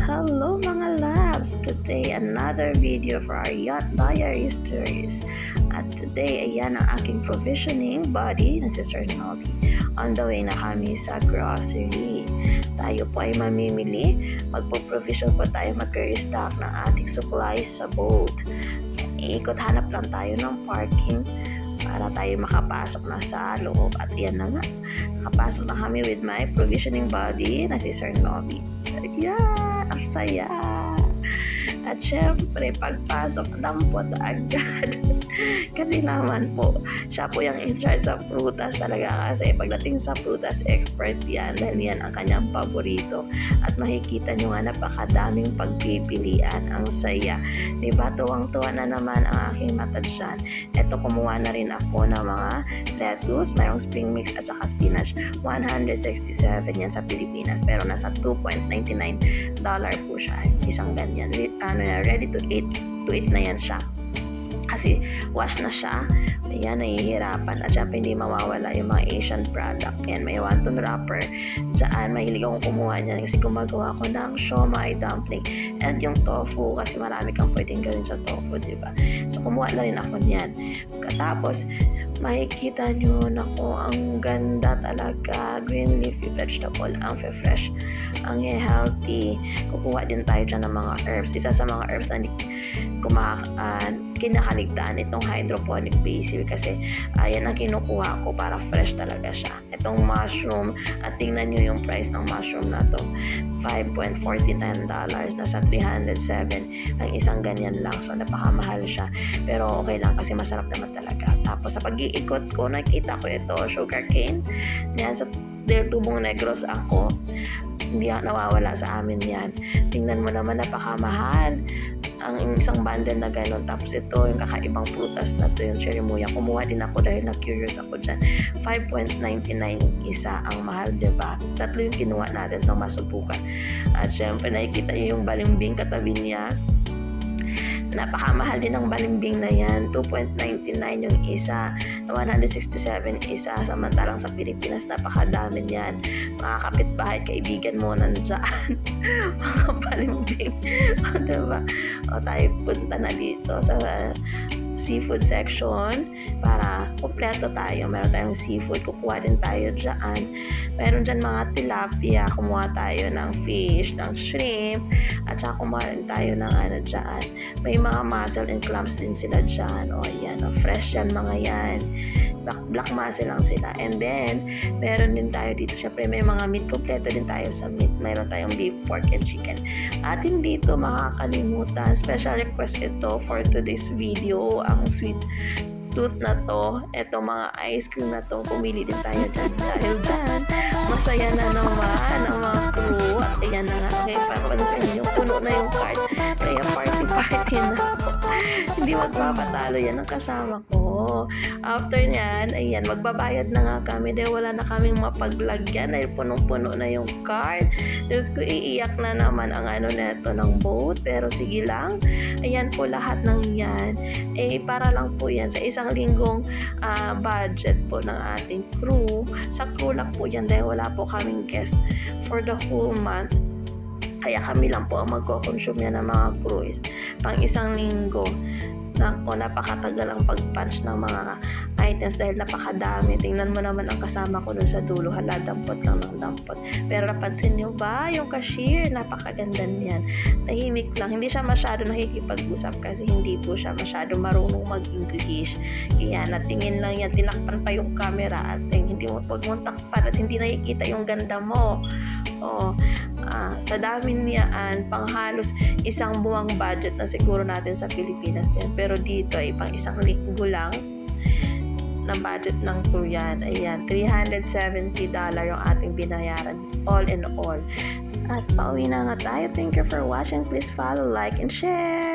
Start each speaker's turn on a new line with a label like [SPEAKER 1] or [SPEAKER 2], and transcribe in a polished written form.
[SPEAKER 1] Hello mga loves! Today, another video for our Yacht Diary Stories. At today, ayan ang aking provisioning body na si Sir Nobby. On the way na kami sa grocery. Tayo po ay mamimili. Magpo-provision po tayo mag-restock ng ating supplies sa boat. Iikot hanap lang tayo ng parking para tayo makapasok na sa loob. At yan na nga, nakapasok na kami with my provisioning body na si Sir Nobby. Yan, ang saya. At syempre, pagpasok, dampot agad. Kasi naman po, siya po yung in charge sa prutas talaga. Kasi pagdating sa prutas, expert yan. Dahil yan ang kanyang paborito. At makikita nyo nga, napakadaming pagpipilian. Ang saya. Diba, tuwang-tuwa na naman ang aking mata dyan. Ito, kumuha na rin ako ng mga lettuce. Mayroong spring mix at saka spinach. 167 yan sa Pilipinas. Pero nasa $2.99 po siya. Isang ganyan. Ready to eat na yan siya. Kasi wash na siya. Ayan, nahihirapan. At syempre, hindi mawawala yung mga Asian product. Yan, may wonton wrapper. Diyan, mahilig akong kumuha niyan kasi gumagawa ko ng siomai dumpling. And yung tofu, kasi marami kang pwedeng gawin sa tofu, diba? So, kumuha na rin ako niyan. Tapos, makikita nyo na ko ang ganda talaga. Green leafy vegetable. Ang fresh. Ang healthy. Kukuha din tayo dyan ng mga herbs. Isa sa mga herbs na kinakaligtaan itong hydroponic basil kasi yan ang kinukuha ko para fresh talaga siya. Itong mushroom, at tingnan nyo yung price ng mushroom na to, $5.49, nasa $307 ang isang ganyan lang. So napakamahal siya, pero okay lang kasi masarap naman talaga. Tapos sa pag-iikot ko, nakita ko ito, sugar cane. Yan, sa Del Tubong Negros ako, hindi nawawala sa amin yan. Tingnan mo naman, napakamahal ang isang bundle na gano'n. Tapos ito, yung kakaibang prutas na to, yung cherry muya. Kumuha din ako dahil na-curious ako dyan. $5.99 isa. Ang mahal, diba? Tatlo yung kinuha natin itong masubukan. At syempre, nakikita nyo yung balimbing katabi niya. Napakamahal din ang balimbing na yan. $2.99 yung isa. 167 isa. Samantalang sa Pilipinas, napakadami yan. Mga kapitbahay, kaibigan mo nandyan. Mga balimbing. O, diba? O, tayo punta na dito sa seafood section para kumpleto tayo. Meron tayong seafood, kukuha din tayo dyan. Meron dyan mga tilapia, kumuha tayo ng fish, ng shrimp, at saka kumuha rin tayo ng ano dyan. May mga mussel and clams din sila dyan. O yan, fresh yan mga yan. Black mussel lang sila. And then, meron din tayo dito. Syempre, may mga meat. Kompleto din tayo sa meat. Meron tayong beef, pork, and chicken. At hindi ito makakalimutan. Special request ito for today's video. Ang sweet tooth na to. Ito mga ice cream na to. Pumili din tayo dyan. Dahil dyan, masaya na naman ang mga crew. At ayan na nga. Okay, papansin nyo. Puno na yung card. Kaya party na. Hindi magpapatalo yan ang kasama ko. After nyan, ayan, magbabayad na nga kami dahil wala na kaming mapaglagyan dahil punong-puno na yung card. Diyos ko, iiyak na naman ang ano neto ng boat. Pero sige lang, ayan po lahat ng yan. Para lang po yan sa isang linggong budget po ng ating crew. Sa kulak po yan dahil wala po kaming guest for the whole month. Kaya kami lang po ang magko-consume yan ng mga cruise. Pang isang linggo. Nako, napakatagal ang pag-punch ng mga items dahil napakadami. Tingnan mo naman ang kasama ko dun sa dulo. Hala, dampot lang ng dampot. Pero napansin nyo ba? Yung cashier, napakaganda niyan. Tahimik lang. Hindi siya masyado nakikipag-usap kasi hindi po siya masyado marunong mag-English. Kaya natingin lang yan. Tinakpan pa yung camera at hindi mo pagmuntakpan at hindi nakikita yung ganda mo. Sa dami niyaan, pang halos isang buwang budget na siguro natin sa Pilipinas. Pero dito ay pang isang linggo lang na budget ng crew yan. Ayan, $370 yung ating binayaran all in all. At pauwi na nga tayo. Thank you for watching. Please follow, like, and share.